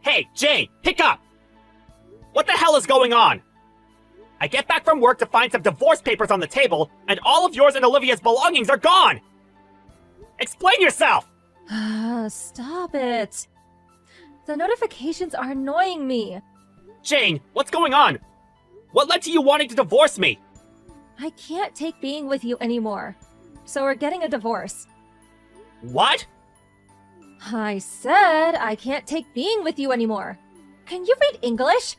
Hey, Jane, pick up! What the hell is going on? I get back from work to find some divorce papers on the table, and all of yours and Olivia's belongings are gone! Explain yourself! Stop it. The notifications are annoying me. Jane, what's going on? What led to you wanting to divorce me? I can't take being with you anymore. So we're getting a divorce. What? I said I can't take being with you anymore. Can you read English?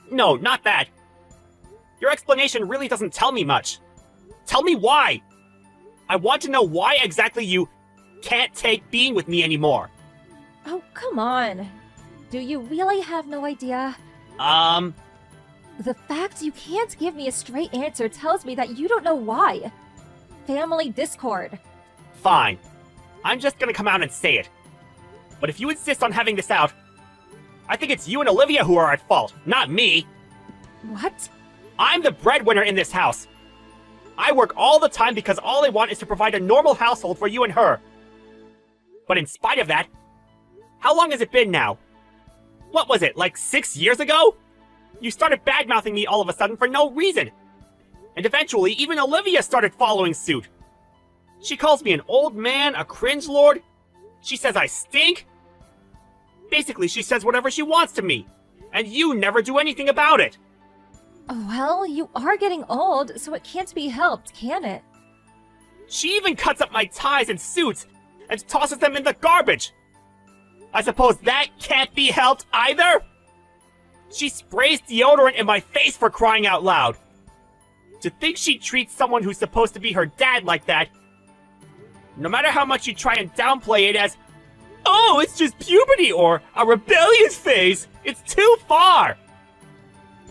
No, not that. Your explanation really doesn't tell me much. Tell me why. I want to know why exactly you can't take being with me anymore. Oh, come on. Do you really have no idea? The fact you can't give me a straight answer tells me that you don't know why. Family discord. Fine. I'm just gonna come out and say it. But if you insist on having this out, I think it's you and Olivia who are at fault, not me. What? I'm the breadwinner in this house. I work all the time because all I want is to provide a normal household for you and her. But in spite of that, how long has it been now? What was it, like 6 years ago? You started bad-mouthing me all of a sudden for no reason. And eventually, even Olivia started following suit. She calls me an old man, a cringe lord. She says I stink. Basically, she says whatever she wants to me. And you never do anything about it. Well, you are getting old, so it can't be helped, can it? She even cuts up my ties and suits and tosses them in the garbage. I suppose that can't be helped either? She sprays deodorant in my face for crying out loud. To think she treats someone who's supposed to be her dad like that, no matter how much you try and downplay it as, oh, it's just puberty or a rebellious phase, it's too far.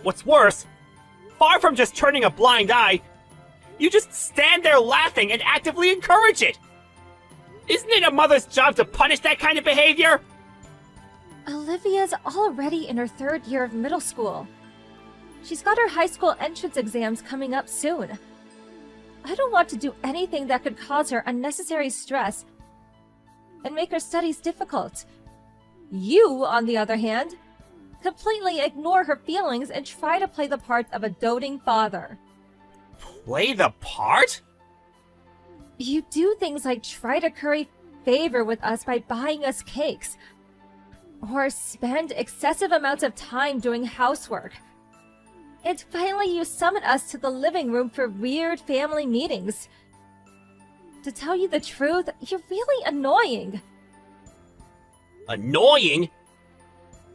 What's worse, far from just turning a blind eye, you just stand there laughing and actively encourage it. Isn't it a mother's job to punish that kind of behavior? Olivia's already in her 3rd year of middle school. She's got her high school entrance exams coming up soon. I don't want to do anything that could cause her unnecessary stress and make her studies difficult. You, on the other hand, completely ignore her feelings and try to play the part of a doting father. Play the part? You do things like try to curry favor with us by buying us cakes, or spend excessive amounts of time doing housework. And finally, you summon us to the living room for weird family meetings. To tell you the truth, you're really annoying. Annoying?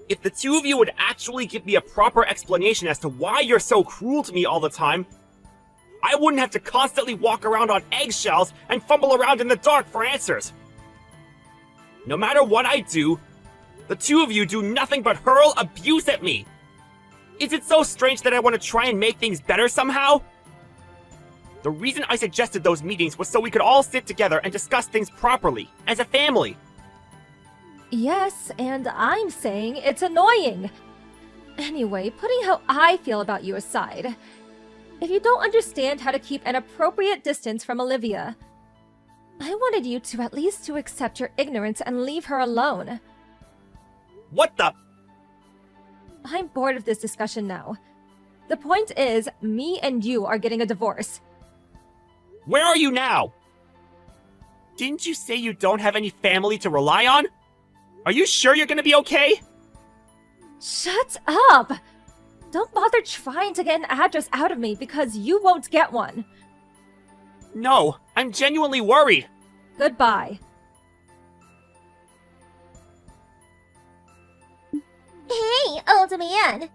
If the two of you would actually give me a proper explanation as to why you're so cruel to me all the time, I wouldn't have to constantly walk around on eggshells and fumble around in the dark for answers. No matter what I do, the two of you do nothing but hurl abuse at me. Is it so strange that I want to try and make things better somehow? The reason I suggested those meetings was so we could all sit together and discuss things properly, as a family. Yes, and I'm saying it's annoying. Anyway, putting how I feel about you aside, if you don't understand how to keep an appropriate distance from Olivia, I wanted you to at least to accept your ignorance and leave her alone. What the? I'm bored of this discussion now. The point is, me and you are getting a divorce. Where are you now? Didn't you say you don't have any family to rely on? Are you sure you're gonna be okay? Shut up! Don't bother trying to get an address out of me because you won't get one. No, I'm genuinely worried. Goodbye. Hey, old man!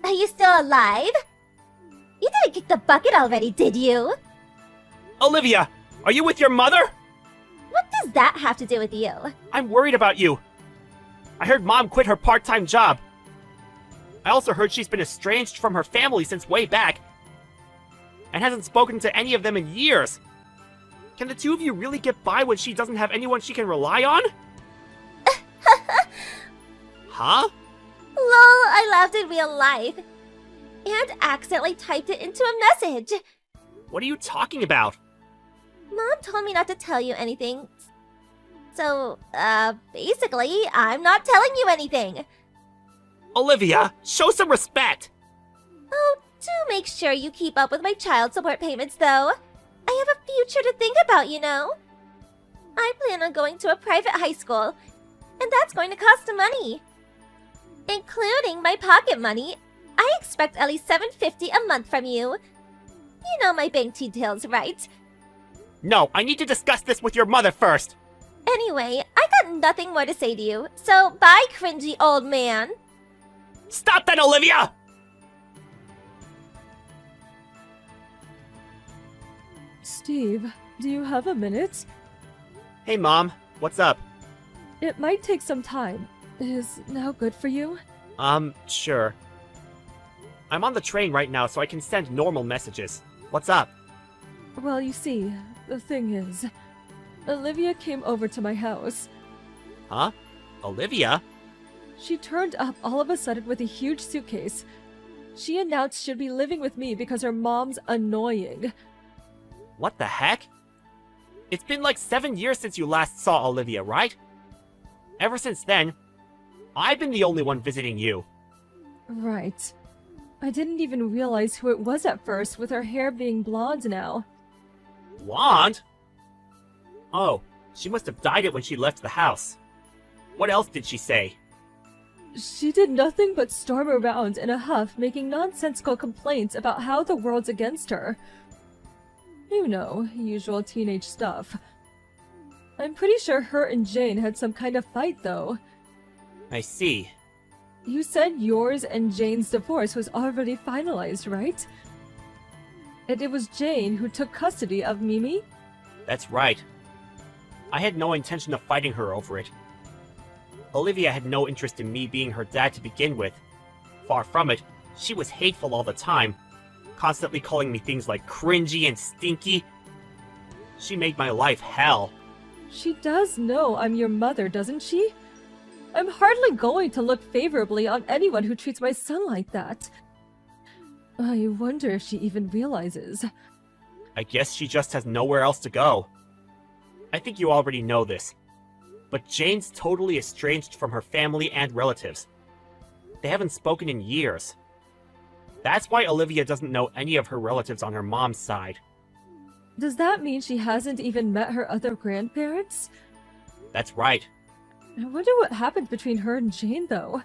Are you still alive? You didn't kick the bucket already, did you? Olivia, are you with your mother? What does that have to do with you? I'm worried about you. I heard Mom quit her part-time job. I also heard she's been estranged from her family since way back, and hasn't spoken to any of them in years. Can the two of you really get by when she doesn't have anyone she can rely on? Huh? Lol, I laughed in real life. And accidentally typed it into a message. What are you talking about? Mom told me not to tell you anything. So, basically, I'm not telling you anything. Olivia, show some respect! Oh, do make sure you keep up with my child support payments, though. I have a future to think about, you know. I plan on going to a private high school, and that's going to cost some money. Including my pocket money, I expect at least $750 a month from you. You know my bank details, right? No, I need to discuss this with your mother first! Anyway, I got nothing more to say to you, so bye, cringy old man. Stop that, Olivia! Steve, do you have a minute? Hey, Mom. What's up? It might take some time. Is now good for you? Sure. I'm on the train right now, so I can send normal messages. What's up? Well, you see, the thing is, Olivia came over to my house. Huh? Olivia? She turned up all of a sudden with a huge suitcase. She announced she'd be living with me because her mom's annoying. What the heck? It's been like 7 years since you last saw Olivia, right? Ever since then, I've been the only one visiting you. Right. I didn't even realize who it was at first, with her hair being blonde now. Blonde? Oh, she must have dyed it when she left the house. What else did she say? She did nothing but storm around in a huff, making nonsensical complaints about how the world's against her. You know, usual teenage stuff. I'm pretty sure her and Jane had some kind of fight, though. I see. You said yours and Jane's divorce was already finalized, right? And it was Jane who took custody of Mimi? That's right. I had no intention of fighting her over it. Olivia had no interest in me being her dad to begin with. Far from it, she was hateful all the time, constantly calling me things like cringy and stinky. She made my life hell. She does know I'm your mother, doesn't she? I'm hardly going to look favorably on anyone who treats my son like that. I wonder if she even realizes. I guess she just has nowhere else to go. I think you already know this, but Jane's totally estranged from her family and relatives. They haven't spoken in years. That's why Olivia doesn't know any of her relatives on her mom's side. Does that mean she hasn't even met her other grandparents? That's right. I wonder what happened between her and Jane, though.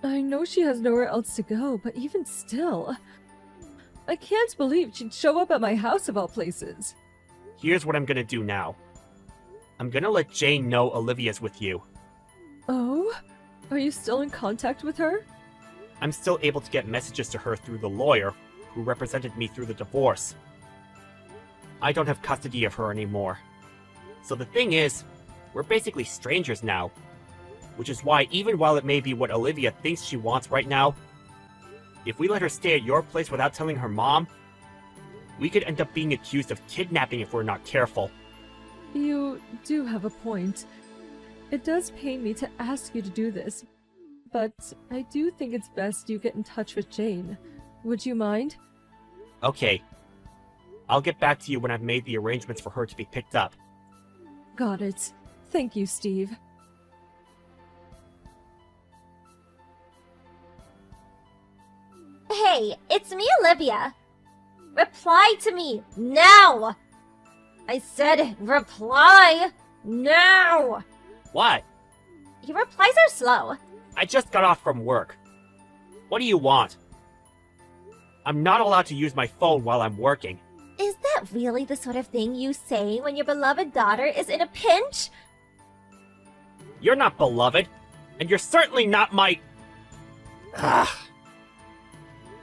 I know she has nowhere else to go, but even still... I can't believe she'd show up at my house of all places. Here's what I'm gonna do now. I'm gonna let Jane know Olivia's with you. Oh? Are you still in contact with her? I'm still able to get messages to her through the lawyer who represented me through the divorce. I don't have custody of her anymore. So the thing is, we're basically strangers now. Which is why, even while it may be what Olivia thinks she wants right now, if we let her stay at your place without telling her mom, we could end up being accused of kidnapping if we're not careful. You do have a point. It does pain me to ask you to do this, but I do think it's best you get in touch with Jane. Would you mind? Okay. I'll get back to you when I've made the arrangements for her to be picked up. Got it. Thank you, Steve. Hey, it's me, Olivia. Reply to me, now! I said reply, now! What? Your replies are slow. I just got off from work. What do you want? I'm not allowed to use my phone while I'm working. Is that really the sort of thing you say when your beloved daughter is in a pinch? You're not beloved, and you're certainly not my... Ugh.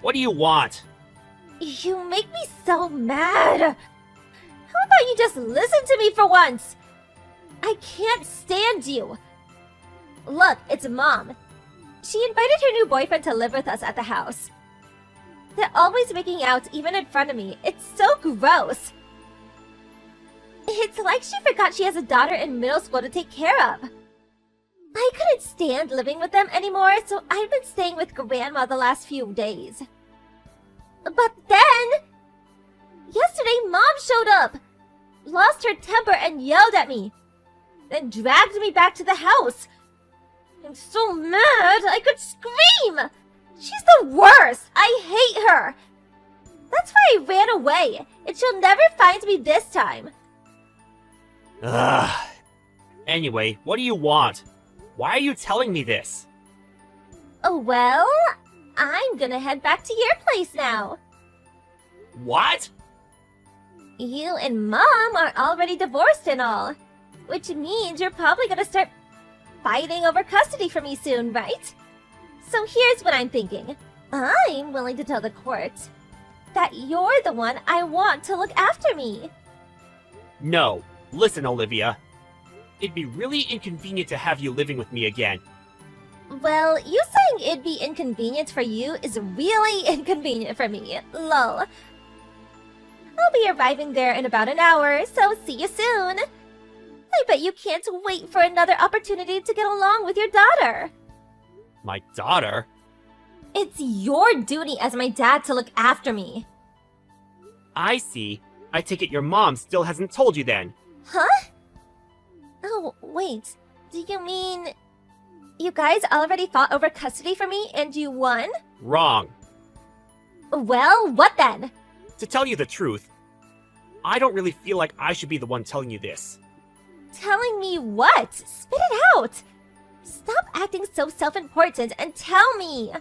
What do you want? You make me so mad. How about you just listen to me for once? I can't stand you. Look, it's Mom. She invited her new boyfriend to live with us at the house. They're always making out even in front of me. It's so gross. It's like she forgot she has a daughter in middle school to take care of. I couldn't stand living with them anymore, so I've been staying with Grandma the last few days. But then... yesterday, Mom showed up, lost her temper, and yelled at me. then dragged me back to the house. I'm so mad I could scream! She's the worst! I hate her! That's why I ran away, and she'll never find me this time. Ugh. Anyway, what do you want? Why are you telling me this? Oh, well, I'm gonna head back to your place now. What? You and Mom are already divorced and all, which means you're probably gonna start fighting over custody for me soon, right? So here's what I'm thinking. I'm willing to tell the court that you're the one I want to look after me. No. Listen, Olivia. It'd be really inconvenient to have you living with me again. Well, you saying it'd be inconvenient for you is really inconvenient for me. Lol. I'll be arriving there in about an hour, so see you soon. I bet you can't wait for another opportunity to get along with your daughter. My daughter? It's your duty as my dad to look after me. I see. I take it your mom still hasn't told you then. Huh? Oh, wait. Do you mean you guys already fought over custody for me and you won? Wrong. Well, what then? To tell you the truth, I don't really feel like I should be the one telling you this. Telling me what? Spit it out! Stop acting so self-important and tell me!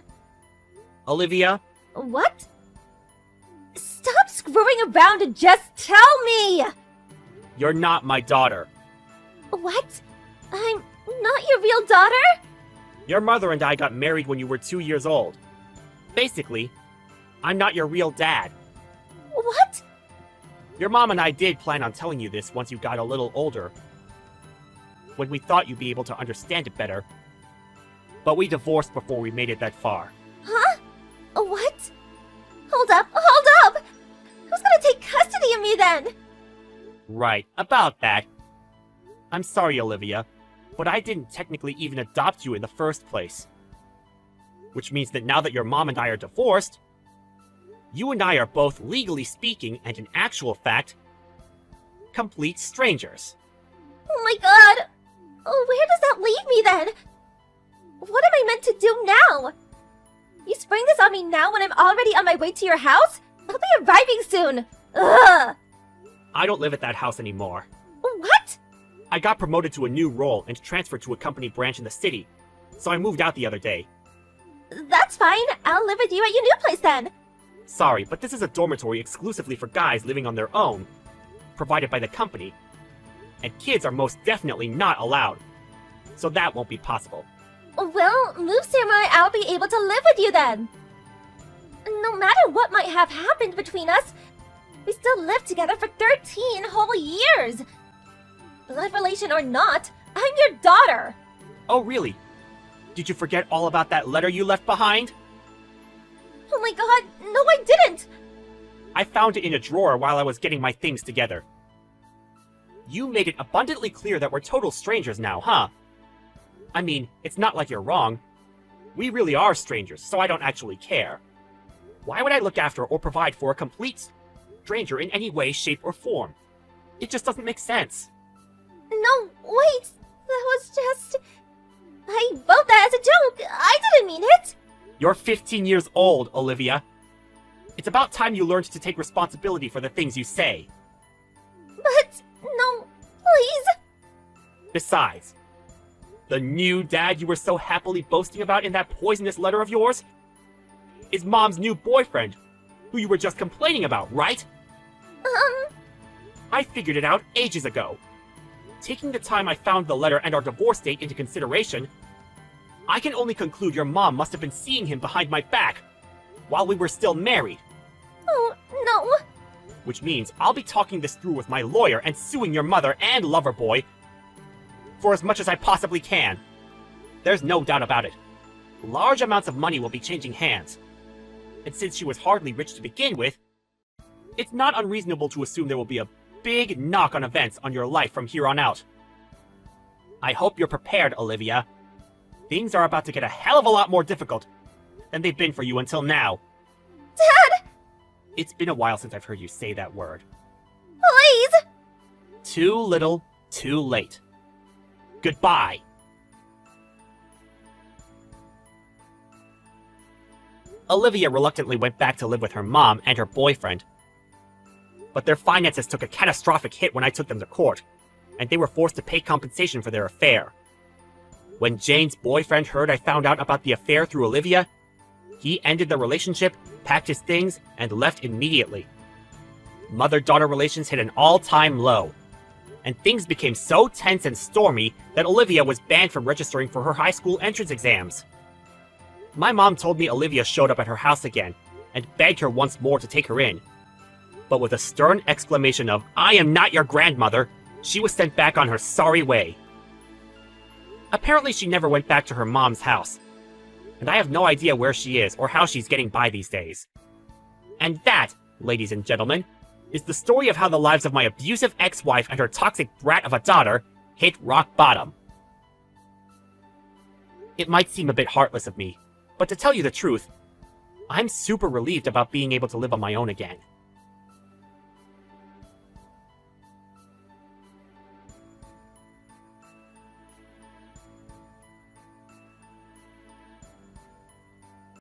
Olivia? What? Stop screwing around and just tell me! You're not my daughter. What? I'm not your real daughter? Your mother and I got married when you were 2 years old. Basically, I'm not your real dad. What? Your mom and I did plan on telling you this once you got a little older, when we thought you'd be able to understand it better. But we divorced before we made it that far. Huh? What? Hold up, hold up! Who's gonna take custody of me then? Right, about that. I'm sorry, Olivia, but I didn't technically even adopt you in the first place. Which means that now that your mom and I are divorced, you and I are both legally speaking and in actual fact, complete strangers. Oh my god! Oh, where does that leave me then? What am I meant to do now? You spring this on me now when I'm already on my way to your house? I'll be arriving soon! Ugh! I don't live at that house anymore. What? I got promoted to a new role and transferred to a company branch in the city, so I moved out the other day. That's fine. I'll live with you at your new place then. Sorry, but this is a dormitory exclusively for guys living on their own, provided by the company. And kids are most definitely not allowed. So that won't be possible. Well, move Samurai, I'll be able to live with you then. No matter what might have happened between us, we still lived together for 13 whole years. Blood relation or not, I'm your daughter. Oh, really? Did you forget all about that letter you left behind? Oh my god, no I didn't! I found it in a drawer while I was getting my things together. You made it abundantly clear that we're total strangers now, huh? I mean, it's not like you're wrong. We really are strangers, so I don't actually care. Why would I look after or provide for a complete stranger in any way, shape, or form? It just doesn't make sense. No, wait, that was just... I wrote that as a joke, I didn't mean it! You're 15 years old, Olivia. It's about time you learned to take responsibility for the things you say. But, no, please! Besides, the new dad you were so happily boasting about in that poisonous letter of yours is Mom's new boyfriend, who you were just complaining about, right? I figured it out ages ago. Taking the time I found the letter and our divorce date into consideration, I can only conclude your mom must have been seeing him behind my back while we were still married. Oh, no. Which means I'll be talking this through with my lawyer and suing your mother and lover boy for as much as I possibly can. There's no doubt about it. Large amounts of money will be changing hands. And since she was hardly rich to begin with, it's not unreasonable to assume there will be a big knock on events on your life from here on out. I hope you're prepared, Olivia. Things are about to get a hell of a lot more difficult than they've been for you until now. Dad! It's been a while since I've heard you say that word. Please! Too little, too late. Goodbye. Olivia reluctantly went back to live with her mom and her boyfriend. But their finances took a catastrophic hit when I took them to court, and they were forced to pay compensation for their affair. When Jane's boyfriend heard I found out about the affair through Olivia, he ended the relationship, packed his things, and left immediately. Mother-daughter relations hit an all-time low, and things became so tense and stormy that Olivia was banned from registering for her high school entrance exams. My mom told me Olivia showed up at her house again, and begged her once more to take her in. But with a stern exclamation of, "I am not your grandmother," she was sent back on her sorry way. Apparently she never went back to her mom's house, and I have no idea where she is or how she's getting by these days. And that, ladies and gentlemen, is the story of how the lives of my abusive ex-wife and her toxic brat of a daughter hit rock bottom. It might seem a bit heartless of me, but to tell you the truth, I'm super relieved about being able to live on my own again.